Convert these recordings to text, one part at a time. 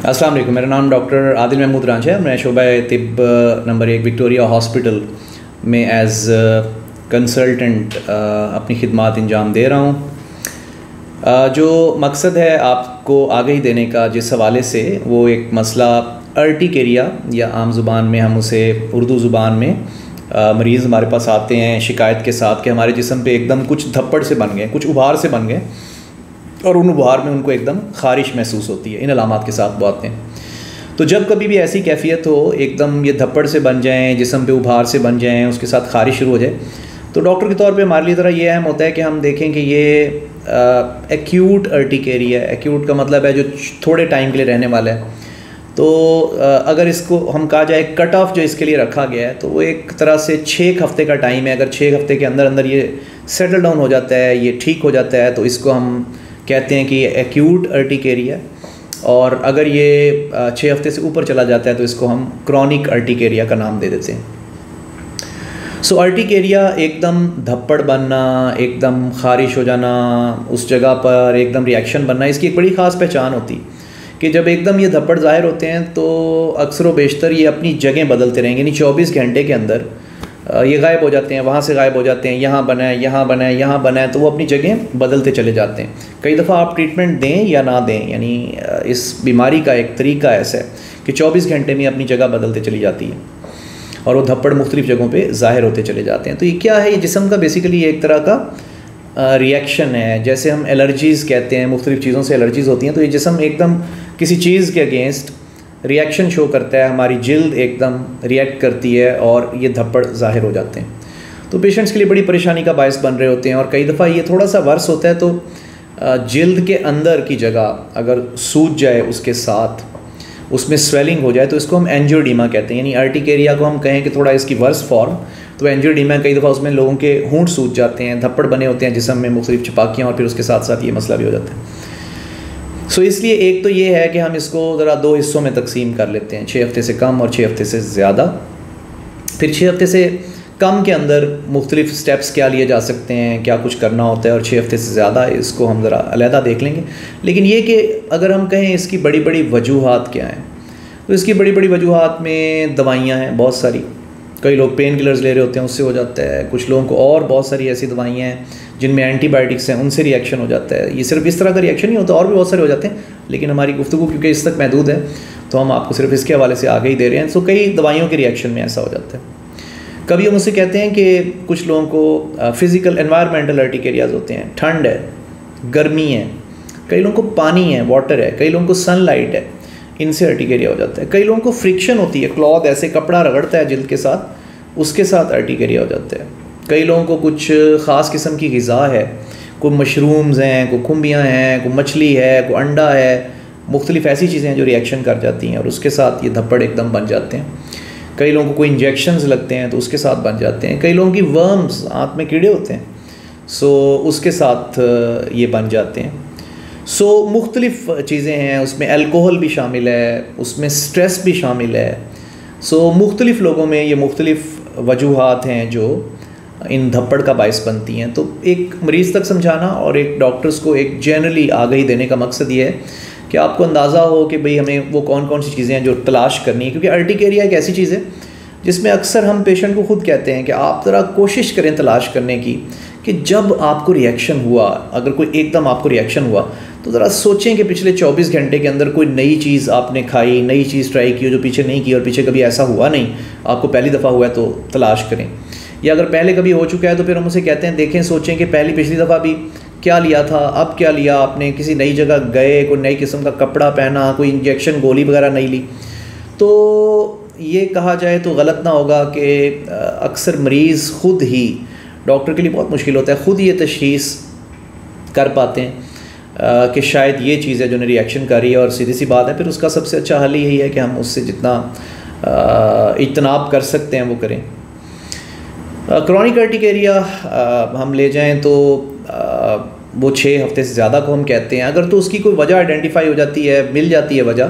अस्सलाम वालेकुम। मेरा नाम डॉक्टर आदिल महमूद रांझ है। मैं शोबा तिब नंबर 1 विक्टोरिया हॉस्पिटल में एज़ कंसल्टेंट अपनी खिदमात अंजाम दे रहा हूँ। जो मकसद है आपको आगाही देने का जिस हवाले से, वो एक मसला अर्टिकेरिया या आम ज़ुबान में हम उसे उर्दू ज़ुबान में मरीज़ हमारे पास आते हैं शिकायत के साथ कि हमारे जिस्म पे एकदम कुछ धप्पड़ से बन गए, कुछ उभार से बन गए और उन उभार में उनको एकदम ख़ारिश महसूस होती है। इन अलामात के साथ वो आते हैं। तो जब कभी भी ऐसी कैफियत हो, एकदम ये धप्पड़ से बन जाएं, जिस्म पे उभार से बन जाएं, उसके साथ ख़ारिश शुरू हो जाए, तो डॉक्टर के तौर पे हमारे लिए ज़रा ये अहम होता है कि हम देखें कि ये एक्यूट अर्टिकेरिया है। एक्यूट का मतलब है जो थोड़े टाइम के लिए रहने वाला है। तो अगर इसको हम कहा जाए कट ऑफ जो इसके लिए रखा गया है, तो वो एक तरह से 6 हफ़्ते का टाइम है। अगर 6 हफ़्ते के अंदर अंदर ये सेटल डाउन हो जाता है, ये ठीक हो जाता है, तो इसको हम कहते हैं कि ये एक्यूट अर्टिकेरिया। और अगर ये 6 हफ़्ते से ऊपर चला जाता है तो इसको हम क्रॉनिक अर्टिकेरिया का नाम दे देते हैं। सो अर्टिकेरिया एकदम धप्पड़ बनना, एकदम ख़ारिश हो जाना, उस जगह पर एकदम रिएक्शन बनना, इसकी एक बड़ी ख़ास पहचान होती कि जब एकदम ये धप्पड़ ज़ाहिर होते हैं तो अक्सर व बेशतर ये अपनी जगह बदलते रहेंगे। यानी 24 घंटे के अंदर ये गायब हो जाते हैं, वहाँ से गायब हो जाते हैं, यहाँ बना है, यहाँ बना है, यहाँ बना है, तो वो अपनी जगह बदलते चले जाते हैं। कई दफ़ा आप ट्रीटमेंट दें या ना दें, यानी इस बीमारी का एक तरीका ऐसा है कि 24 घंटे में अपनी जगह बदलते चली जाती है और वो धप्पड़ मुख्तलिफ़ जगहों पे ज़ाहिर होते चले जाते हैं। तो ये क्या है? ये जिस्म का बेसिकली एक तरह का रिएक्शन है। जैसे हम एलर्जीज़ कहते हैं, मुख्तलिफ़ चीज़ों से एलर्जीज़ होती हैं, तो ये जिस्म एकदम किसी चीज़ के अगेंस्ट रिएक्शन शो करता है, हमारी जिल्द एकदम रिएक्ट करती है और ये धप्पड़ ज़ाहिर हो जाते हैं। तो पेशेंट्स के लिए बड़ी परेशानी का बायस बन रहे होते हैं। और कई दफ़ा ये थोड़ा सा वर्स होता है, तो जिल्द के अंदर की जगह अगर सूज जाए, उसके साथ उसमें स्वेलिंग हो जाए, तो इसको हम एंजियोडीमा कहते हैं। यानी अर्टिकेरिया को हम कहें कि थोड़ा इसकी वर्स फॉर्म, तो एंजियोडीमा कई दफ़ा उसमें लोगों के होंठ सूज जाते हैं, धप्पड़ बने होते हैं जिस्म में, मुख्तलिफ़ छपाकियाँ, और फिर उसके साथ साथ ये मसला भी हो जाता है। सो इसलिए एक तो ये है कि हम इसको ज़रा 2 हिस्सों में तकसीम कर लेते हैं, 6 हफ़्ते से कम और 6 हफ़्ते से ज़्यादा। फिर 6 हफ़्ते से कम के अंदर मुख्तलिफ़ स्टेप्स क्या लिए जा सकते हैं, क्या कुछ करना होता है, और 6 हफ़्ते से ज़्यादा इसको हम ज़रा अलहदा देख लेंगे। लेकिन ये कि अगर हम कहें इसकी बड़ी बड़ी वजूहात क्या हैं, तो इसकी बड़ी बड़ी वजूहात में दवाइयाँ हैं बहुत सारी। कई लोग पेन किलर्स ले रहे होते हैं, उससे हो जाता है। कुछ लोगों को और बहुत सारी ऐसी दवाइयाँ हैं जिनमें एंटीबायोटिक्स हैं, उनसे रिएक्शन हो जाता है। ये सिर्फ इस तरह का रिएक्शन नहीं होता, और भी बहुत सारे हो जाते हैं, लेकिन हमारी गुफ्तगू क्योंकि इस तक महदूद है तो हम आपको सिर्फ इसके हवाले से आगे ही दे रहे हैं। तो कई दवाइयों के रिएक्शन में ऐसा हो जाता है। कभी हम उससे कहते हैं कि कुछ लोगों को फ़िज़िकल एनवायरमेंटल अर्टिकेरियाज़ होते हैं, ठंड है, गर्मी है, कई लोगों को पानी है, वाटर है, कई लोगों को सनलाइट है, इनसे अर्टिकेरिया हो जाता है। कई लोगों को फ्रिक्शन होती है, क्लॉथ ऐसे कपड़ा रगड़ता है जिल्द के साथ, उसके साथ अर्टिकेरिया हो जाता है। कई लोगों को कुछ ख़ास किस्म की ग़िज़ा है, कोई मशरूम्स हैं, कोई खुम्बियाँ हैं, कोई मछली है, कोई अंडा है, मुख्तलिफ़ ऐसी चीज़ें हैं जो रिएक्शन कर जाती हैं और उसके साथ ये धप्पड़ एकदम बन जाते हैं। कई लोगों को कोई इंजेक्शंस लगते हैं तो उसके साथ बन जाते हैं। कई लोगों की वर्म्स, आँत में कीड़े होते हैं, सो उसके साथ ये बन जाते हैं। सो मुख्तलिफ़ चीज़ें हैं, उसमें अल्कोहल भी शामिल है, उसमें स्ट्रेस भी शामिल है। सो मुख्तलिफ़ लोगों में ये मुख्तलिफ़ वजूहात हैं जो इन धप्पड़ का बायस बनती हैं। तो एक मरीज़ तक समझाना और एक डॉक्टर्स को एक जनरली आगाही देने का मकसद ये है कि आपको अंदाज़ा हो कि भाई हमें वो कौन कौन सी चीज़ें हैं जो तलाश करनी है। क्योंकि अर्टिकेरिया एक ऐसी चीज़ है जिसमें अक्सर हम पेशेंट को खुद कहते हैं कि आप ज़रा कोशिश करें तलाश करने की कि जब आपको रिएक्शन हुआ, अगर कोई एकदम आपको रिएक्शन हुआ, तो ज़रा सोचें कि पिछले 24 घंटे के अंदर कोई नई चीज़ आपने खाई, नई चीज़ ट्राई की हो जो पीछे नहीं की और पीछे कभी ऐसा हुआ नहीं, आपको पहली दफ़ा हुआ है तो तलाश करें। या अगर पहले कभी हो चुका है तो फिर हम उसे कहते हैं देखें, सोचें कि पिछली दफ़ा भी क्या लिया था, अब क्या लिया आपने, किसी नई जगह गए, कोई नई किस्म का कपड़ा पहना, कोई इंजेक्शन गोली वगैरह नहीं ली। तो ये कहा जाए तो गलत ना होगा कि अक्सर मरीज़ ख़ुद ही, डॉक्टर के लिए बहुत मुश्किल होता है, ख़ुद ये तशख़ीस कर पाते हैं कि शायद ये चीज़ है जो ने रिएक्शन करी है। और सीधी सी बात है, फिर उसका सबसे अच्छा हल यही है कि हम उससे जितना इज्तनाब कर सकते हैं वो करें। क्रॉनिक अर्टिकेरिया हम ले जाएं तो वो 6 हफ़्ते से ज़्यादा को हम कहते हैं। अगर तो उसकी कोई वजह आइडेंटिफाई हो जाती है, मिल जाती है वजह,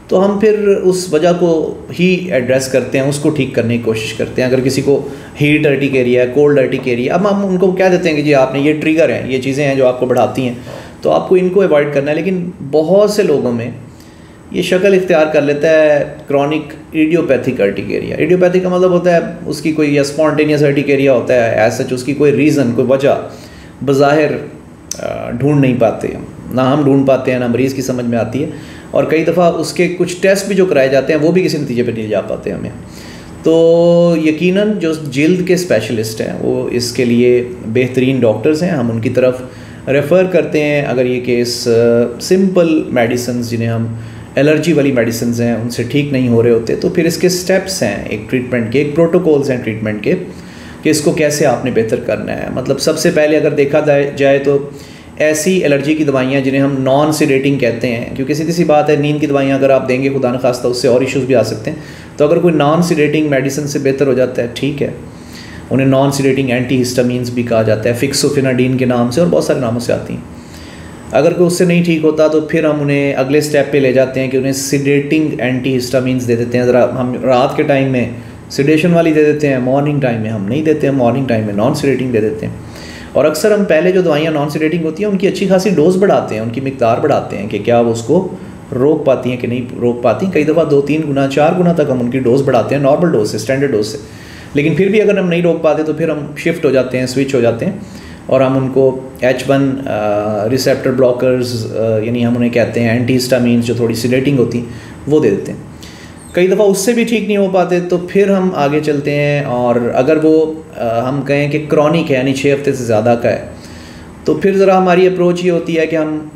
तो हम फिर उस वजह को ही एड्रेस करते हैं, उसको ठीक करने की कोशिश करते हैं। अगर किसी को हीट अर्टिकेरिया है, कोल्ड अर्टिकेरिया, अब हम उनको कह देते हैं कि जी आपने ये ट्रिगर हैं, ये चीज़ें हैं जो आपको बढ़ाती हैं, तो आपको इनको अवॉइड करना है। लेकिन बहुत से लोगों में ये शक्ल इख्तियार कर लेता है क्रॉनिक इडियोपैथिक अर्टिकेरिया। इडियोपैथिक का मतलब होता है उसकी कोई या स्पॉन्टेनियस अर्टिकेरिया होता है, एज सच उसकी कोई रीज़न, कोई वजह बज़ाहिर ढूंढ नहीं पाते, ना हम ढूंढ पाते हैं, ना मरीज़ की समझ में आती है, और कई दफ़ा उसके कुछ टेस्ट भी जो कराए जाते हैं वो भी किसी नतीजे पर नहीं जा पाते हमें। तो यकीनन जो जिल्द के स्पेशलिस्ट हैं वो इसके लिए बेहतरीन डॉक्टर्स हैं, हम उनकी तरफ रेफ़र करते हैं। अगर ये केस सिंपल मेडिसिन जिन्हें हम एलर्जी वाली मेडिसिन हैं उनसे ठीक नहीं हो रहे होते, तो फिर इसके स्टेप्स हैं एक ट्रीटमेंट के, एक प्रोटोकॉल्स हैं ट्रीटमेंट के कि इसको कैसे आपने बेहतर करना है। मतलब सबसे पहले अगर देखा जाए तो ऐसी एलर्जी की दवाइयाँ जिन्हें हम नॉन सीडेटिंग कहते हैं, क्योंकि सीधी सी बात है नींद की दवाइयाँ अगर आप देंगे खुदा न खास्ता उससे और इश्यूज़ भी आ सकते हैं, तो अगर कोई नॉन सीडेटिंग मेडिसिन से बेहतर हो जाता है ठीक है, उन्हें नॉन सीडेटिंग एंटी हिस्टामीन्स भी कहा जाता है, फिक्सोफेनाडीन के नाम से और बहुत सारे नामों से आती हैं। अगर कोई उससे नहीं ठीक होता तो फिर हम उन्हें अगले स्टेप पे ले जाते हैं कि उन्हें सीडेटिंग एंटी हिस्टामीन्स दे देते हैं। ज़रा हम रात के टाइम में सीडेशन वाली दे देते हैं, मॉर्निंग टाइम में हम नहीं देते हैं, मॉर्निंग टाइम में नॉन सीडेटिंग दे देते हैं। और अक्सर हम पहले जो दवाइयाँ नॉन सीडेटिंग होती हैं उनकी अच्छी खासी डोज बढ़ाते हैं, उनकी मिकदार बढ़ाते हैं कि क्या वो उसको रोक पाती हैं कि नहीं रोक पाती। कई दफ़ा 2-3 गुना 4 गुना तक हम उनकी डोज़ बढ़ाते हैं नॉर्मल डोज से, स्टैंडर्ड डोज से, लेकिन फिर भी अगर हम नहीं रोक पाते तो फिर हम शिफ्ट हो जाते हैं, स्विच हो जाते हैं और हम उनको H1 रिसेप्टर ब्लॉकर्स यानी हम उन्हें कहते हैं एंटी हिस्टामीन्स जो थोड़ी सीडेटिंग होती हैं वो दे देते हैं। कई दफ़ा उससे भी ठीक नहीं हो पाते तो फिर हम आगे चलते हैं, और अगर वो हम कहें कि क्रॉनिक है यानी 6 हफ्ते से ज़्यादा का है, तो फिर ज़रा हमारी अप्रोच ये होती है कि हम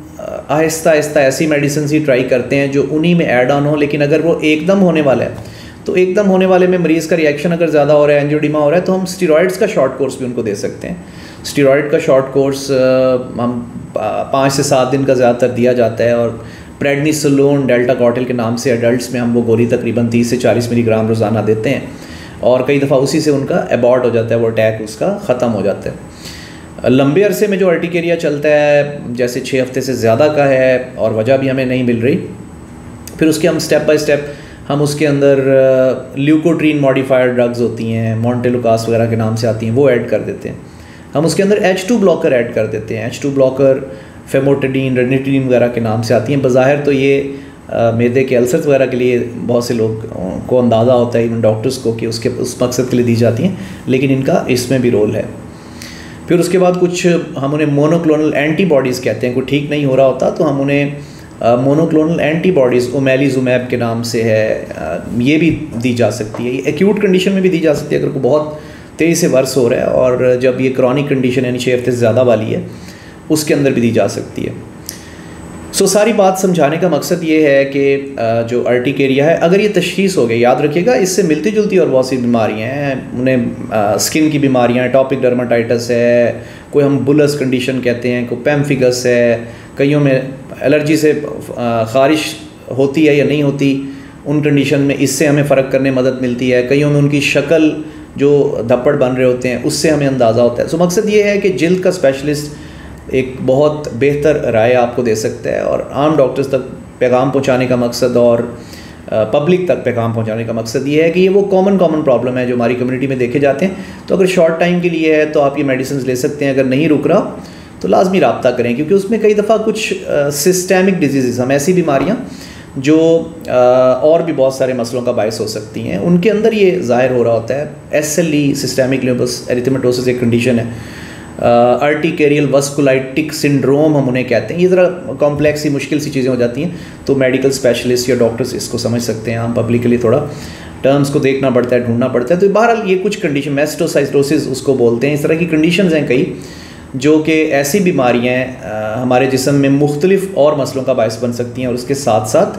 आहिस्ता आहिस्ता ऐसी मेडिसिन ही ट्राई करते हैं जो उन्हीं में ऐड ऑन हो। लेकिन अगर वो एकदम होने वाला है तो एकदम होने वाले में मरीज़ का रिएक्शन अगर ज़्यादा हो रहा है, एंजियोडीमा हो रहा है, तो हम स्टीरॉइड्स का शॉर्ट कोर्स भी उनको दे सकते हैं। स्टीरॉइड का शॉर्ट कोर्स हम 5 से 7 दिन का ज़्यादातर दिया जाता है, और प्रेडनिसोलोन डेल्टा कॉर्टिल के नाम से एडल्ट्स में हम वो गोली तकरीबन 30 से 40 मिलीग्राम रोज़ाना देते हैं, और कई दफ़ा उसी से उनका एबॉर्ट हो जाता है, वो अटैक उसका ख़त्म हो जाता है। लंबे अरसे में जो अर्टिकेरिया चलता है जैसे 6 हफ्ते से ज़्यादा का है और वजह भी हमें नहीं मिल रही, फिर उसके हम स्टेप बाय स्टेप हम उसके अंदर ल्यूकोट्रीन मॉडिफायर ड्रग्स होती हैं, मोंटेलुकास वगैरह के नाम से आती हैं, वो ऐड कर देते हैं। हम उसके अंदर H2 ब्लॉकर ऐड कर देते हैं। H2 ब्लॉकर फेमोटिडीन, रेनिटिडीन वगैरह के नाम से आती हैं। बज़ाहिर तो ये मैदे के अल्सर्स वगैरह के लिए बहुत से लोग को अंदाज़ा होता है, इवन डॉक्टर्स को, कि उसके उस मकसद के लिए दी जाती हैं, लेकिन इनका इसमें भी रोल है। फिर उसके बाद कुछ हम उन्हें मोनोक्लोनल एंटीबॉडीज़ कहते हैं। कोई ठीक नहीं हो रहा होता तो हम उन्हें मोनोक्लोनल एंटीबॉडीज़ ओमेलिजुमैब के नाम से है, ये भी दी जा सकती है। ये एक्यूट कंडीशन में भी दी जा सकती है अगर कोई बहुत तेज़ी से वर्स हो रहा है, और जब ये क्रॉनिक कंडीशन यानी 6 हफ्ते से ज़्यादा वाली है उसके अंदर भी दी जा सकती है। सो सारी बात समझाने का मकसद ये है कि जो अर्टिकेरिया है, अगर ये तशख़ीस हो गई, याद रखिएगा इससे मिलती जुलती और बहुत सी बीमारियाँ हैं, उन्हें स्किन की बीमारियाँ, एटॉपिक डर्माटाइटिस है, कोई हम बुलस कंडीशन कहते हैं, कोई पेम्फिगस है, कईयों में एलर्जी से ख़ारिश होती है या नहीं होती, उन कंडीशन में इससे हमें फ़र्क करने में मदद मिलती है। कईयों में उनकी शक्ल जो धब्बड़ बन रहे होते हैं उससे हमें अंदाज़ा होता है। सो मकसद ये है कि जिल्द का स्पेशलिस्ट एक बहुत बेहतर राय आपको दे सकता है, और आम डॉक्टर्स तक पैगाम पहुंचाने का मकसद और पब्लिक तक पैगाम पहुंचाने का मकसद ये है कि ये वो कॉमन प्रॉब्लम है जो हमारी कम्युनिटी में देखे जाते हैं। तो अगर शॉर्ट टाइम के लिए है तो आप ये मेडिसिन ले सकते हैं, अगर नहीं रुक रहा तो लाजमी रब्ता करें, क्योंकि उसमें कई दफ़ा कुछ सिस्टेमिक डिजीज़, हम ऐसी बीमारियाँ जो और भी बहुत सारे मसलों का बायस हो सकती हैं, उनके अंदर ये ज़ाहिर हो रहा होता है। SLE सिस्टेमिक लूपस एरिथेमेटोसिस एक कंडीशन है, अर्टिकेरियल वस्कुलाइटिक सिंड्रोम हम उन्हें कहते हैं। ये ज़रा कॉम्प्लेक्स सी मुश्किल सी चीज़ें हो जाती हैं, तो मेडिकल स्पेशलिस्ट या डॉक्टर्स इसको समझ सकते हैं। आम पब्लिक के लिए थोड़ा टर्म्स को देखना पड़ता है, ढूंढना पड़ता है। तो बहरहाल ये कुछ कंडीशन, मैस्टोसाइटोसिस उसको बोलते हैं, इस तरह की कंडीशंस हैं कई, जो कि ऐसी बीमारियाँ हमारे जिस्म में मुख्तलिफ और मसलों का बायस बन सकती हैं, और उसके साथ साथ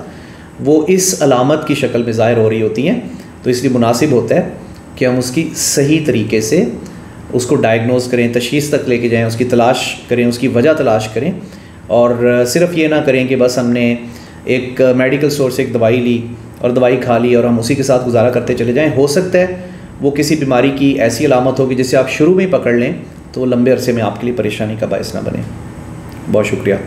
वो इस अलामत की शक्ल में ज़ाहिर हो रही होती हैं। तो इसलिए मुनासिब होता है कि हम उसकी सही तरीके से उसको डायग्नोज करें, तशख़ीस तक लेके जाएं, उसकी तलाश करें, उसकी वजह तलाश करें, और सिर्फ़ ये ना करें कि बस हमने एक मेडिकल स्टोर से एक दवाई ली और दवाई खा ली और हम उसी के साथ गुजारा करते चले जाएं। हो सकता है वो किसी बीमारी की ऐसी अलामत होगी जिसे आप शुरू में ही पकड़ लें तो लंबे अरसे में आपके लिए परेशानी का बायस ना बने। बहुत शुक्रिया।